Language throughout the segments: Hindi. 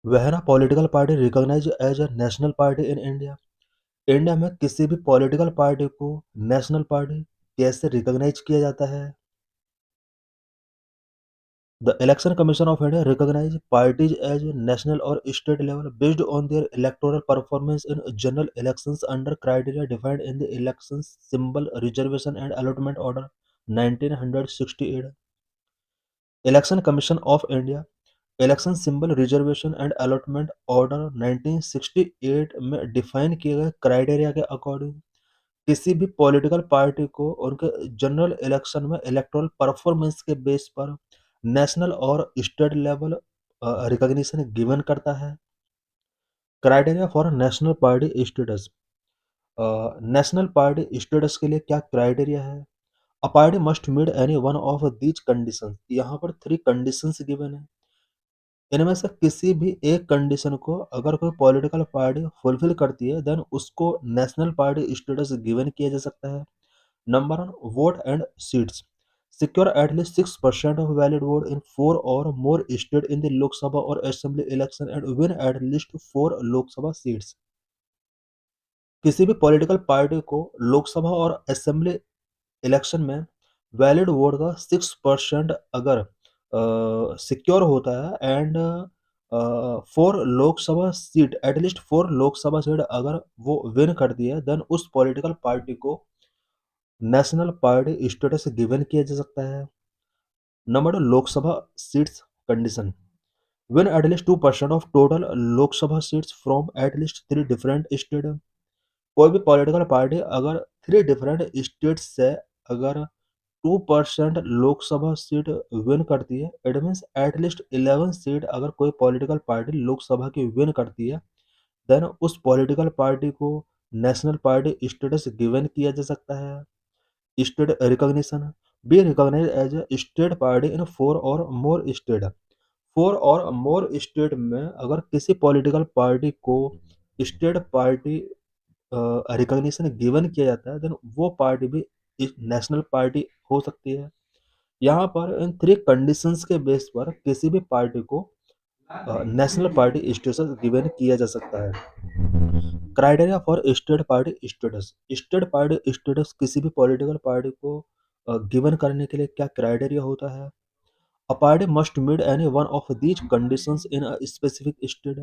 वह ना political party recognise as a national party in India. India में किसी भी पॉलिटिकल पार्टी को नेशनल पार्टी कैसे रिकॉग्नाइज किया जाता है? The Election Commission of India recognize parties as national or state level based on their electoral performance in general elections under criteria defined in the Elections Symbol Reservation and Allotment Order 1968. Election Commission of India election Symbol Reservation and Allotment Order 1968 में डिफाइन किए गए क्राइटेरिया के अकॉर्डिंग किसी भी पॉलिटिकल पार्टी को उनके जनरल इलेक्शन में इलेक्टोरल परफॉर्मेंस के बेस पर नेशनल और स्टेट लेवल रिकॉग्निशन गिवन करता है। Criteria for national party status. National party status के लिए क्या क्राइटेरिया है? A party must meet any one of these conditions. यहाँ पर 3 कंडीशंस गिवन है। इनमें से किसी भी एक कंडीशन को अगर कोई पॉलिटिकल पार्टी फुलफिल करती है देन उसको नेशनल पार्टी स्टेटस गिवन किया जा सकता है। Number 1, vote and seats. Secure at least 6% of valid vote in 4 और more state in the Lok Sabha और assembly election and win at least 4 Lok Sabha seats. किसी भी पॉलिटिकल पार्टी को लोकसभा और असेंबली इलेक्शन में वैलिड वोट का 6% अगर सिक्योर होता है and 4 Lok Sabha seat at least 4 Lok Sabha seat अगर वो विन करती है देन उस पॉलिटिकल पार्टी को नेशनल पार्टी स्टेटस गिवन किया जा सकता है। Number 2, Lok Sabha seats condition. Win at least 2% of total Lok Sabha seats from at least 3 different state. कोई भी पॉलिटिकल पार्टी अगर 3 डिफरेंट स्टेट से अगर 2% लोकसभा सीट विन करती है इट मीन्स एटलीस्ट 11 सीट अगर कोई पॉलिटिकल पार्टी लोकसभा की विन करती है देन उस पॉलिटिकल पार्टी को नेशनल पार्टी स्टेटस गिवन किया जा सकता है। State recognition. Be recognise as a state party in 4 और मोर स्टेट। 4 और मोर स्टेट में अगर किसी पॉलिटिकल पार्टी को स्टेट पार्टी रिकॉग्निशन गिवन किया जाता है देन वो पार्टी भी नेशनल पार्टी हो सकती है। यहाँ पर इन 3 कंडीशंस के बेस पर किसी भी पार्टी को नेशनल पार्टी स्टेटस गिवन किया जा सकता है। Criteria for state party status. State party status किसी भी पॉलिटिकल पार्टी को गिवन करने के लिए क्या क्राइटेरिया होता है? A party must meet any one of these conditions in a specific state.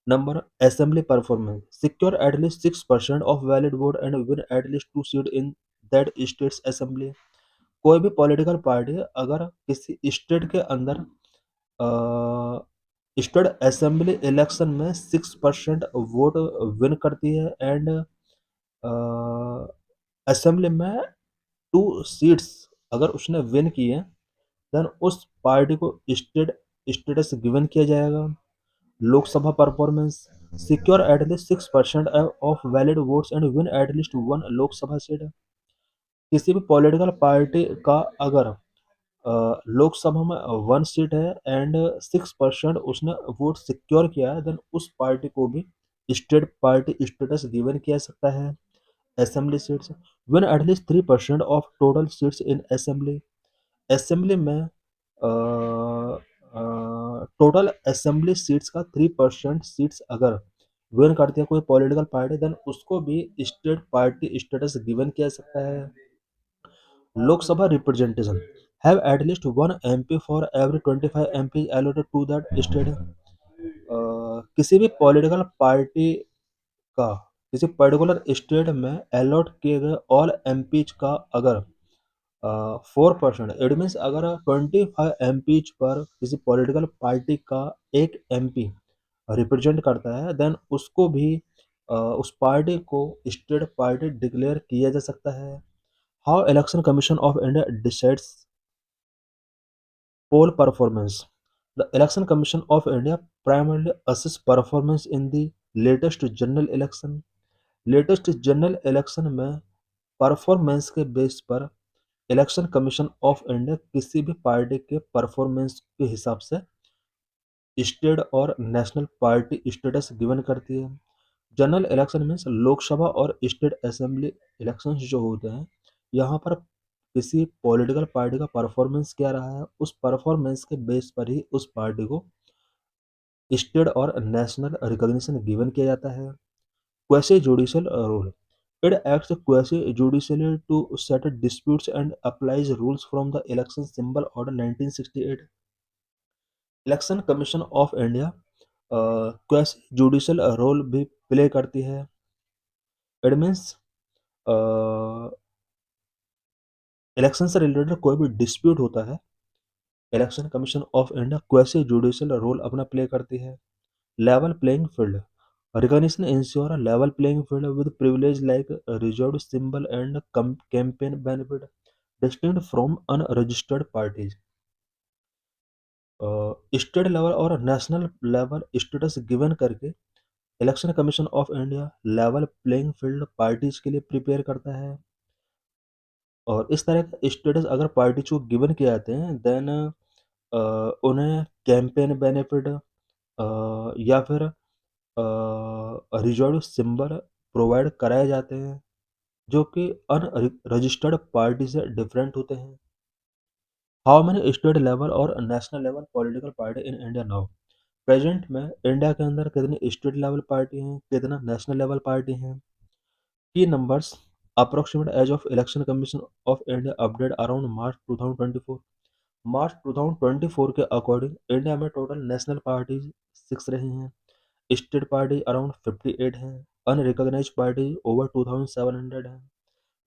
Number, assembly performance. Secure at least 6% of valid vote and win at least 2 seat in that state's assembly. कोई भी पॉलिटिकल पार्टी अगर किसी स्टेट के अंदर स्टेट असेंबली इलेक्शन में 6% वोट विन करती है एंड असेंबली में 2 सीट्स अगर उसने विन की है देन उस पार्टी को स्टेट स्टेटस गिवन किया जाएगा। Lok Sabha performance. Secure at least 6% of valid votes and win at least 1 Lok Sabha seat. किसी भी पॉलिटिकल पार्टी का अगर लोकसभा में 1 सीट है एंड 6% उसने वोट सिक्योर किया है देन उस पार्टी को भी स्टेट पार्टी स्टेटस गिवन किया जा सकता है। Assembly seats. Win at least 3% of total seats in assembly. Assembly में टोटल असेंबली सीट्स का 3% सीट्स अगर विन करती है कोई पॉलिटिकल पार्टी देन उसको भी स्टेट पार्टी स्टेटस गिवन किया जा सकता है। Lok Sabha representation. Have at least 1 MP for every 25 MP allotted to that state. किसी भी पॉलिटिकल पार्टी का किसी पर्टिकुलर स्टेट में अलॉट किए गए ऑल एमपीज का अगर 4% इट मीन्स अगर 25 एमपीज पर किसी पॉलिटिकल पार्टी का एक एमपी रिप्रेजेंट करता है देन उसको भी उस पार्टी को स्टेट पार्टी डिक्लेयर किया जा सकता है। How election commission of India decides poll performance. The Election Commission of India primarily assess performance in the latest general election. Latest general election में परफॉर्मेंस के बेस पर इलेक्शन कमीशन ऑफ इंडिया किसी भी पार्टी के परफॉर्मेंस के हिसाब से स्टेट और नेशनल पार्टी स्टेटस गिवन करती है। जनरल इलेक्शन मीन्स लोकसभा और स्टेट असेंबली इलेक्शंस जो होते हैं यहाँ पर किसी पॉलिटिकल पार्टी का परफॉर्मेंस क्या रहा है उस परफॉर्मेंस के बेस पर ही उस पार्टी को स्टेट और नेशनल रिकॉग्निशन गिवन किया जाता है। Quasi judicial role, it acts quasi judicially to settle disputes and applies rules from the election symbol order 1968. Election commission of India quasi judicial role भी प्ले करती है। इट मीन्स इलेक्शन से रिलेटेड कोई भी डिस्प्यूट होता है, election commission of India quasi judicial role अपना प्ले करती है। Level playing field, recognition ensure a level playing field with privilege like reserved symbol and campaign benefit distinct from unregistered parties. State level और नेशनल लेवल स्टेटस गिवन करके election commission of India level playing field parties के लिए प्रिपेयर करता है। और इस तरह का स्टेटस अगर पार्टीज को गिवन किए जाते हैं देन उन्हें कैंपेन बेनिफिट या फिर रिजर्व सिंबल प्रोवाइड कराए जाते हैं जो कि अनरजिस्टर्ड पार्टी से डिफरेंट होते हैं। हाउ मेनी स्टेट लेवल और national level political party in India now, present में इंडिया के अंदर कितनी स्टेट लेवल पार्टी हैं, कितना नेशनल लेवल पार्टी हैं। की numbers, approximate as of election commission of India update around March 2024। March 2024 के अकॉर्डिंग इंडिया में टोटल नेशनल पार्टीज 6 रही हैं, स्टेट पार्टी अराउंड 58 हैं, अनरिकॉग्नाइज्ड पार्टी ओवर 2700 हैं।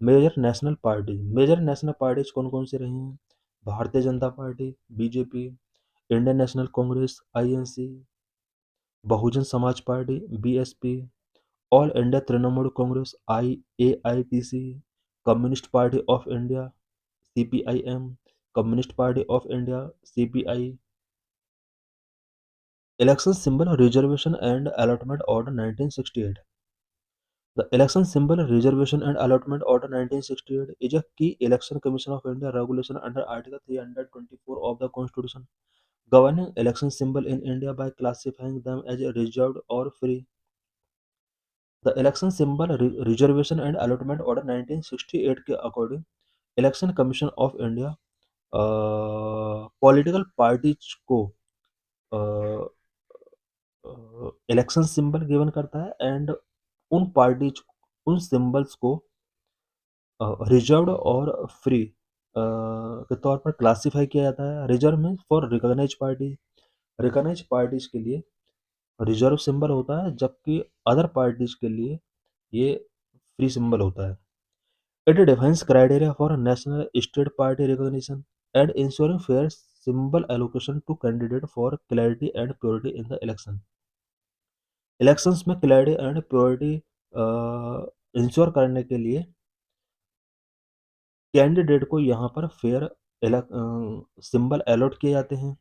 मेजर नेशनल पार्टीज कौन कौन सी रही हैं? Bharatiya Janata Party BJP, Indian National Congress INC, Bahujan Samaj Party BSP, All India Trinamool Congress I AITC, Communist Party of India CPIM, Communist Party of India CPI. Election Symbol Reservation and Allotment Order 1968। The Election Symbol Reservation and Allotment Order 1968 is a key Election Commission of India regulation under Article 324 of the Constitution, governing election symbol in India by classifying them as reserved or free. The Election Symbol Reservation and Allotment Order 1968 के according election commission of India political parties को इलेक्शन सिंबल गिवन करता है एंड उन पार्टीज उन सिंबल्स को रिजर्व्ड और फ्री के तौर पर क्लासिफाई किया जाता है। रिजर्व में for recognise party, recognise parties के लिए रिजर्व सिंबल होता है जबकि अदर पार्टीज के लिए ये फ्री सिंबल होता है। It defines criteria for national state party recognition and ensuring fair symbol allocation to candidate for clarity and purity in the election. Elections में क्लैरिटी एंड प्योरिटी इंश्योर करने के लिए कैंडिडेट को यहाँ पर फेयर सिंबल अलॉट किए जाते हैं।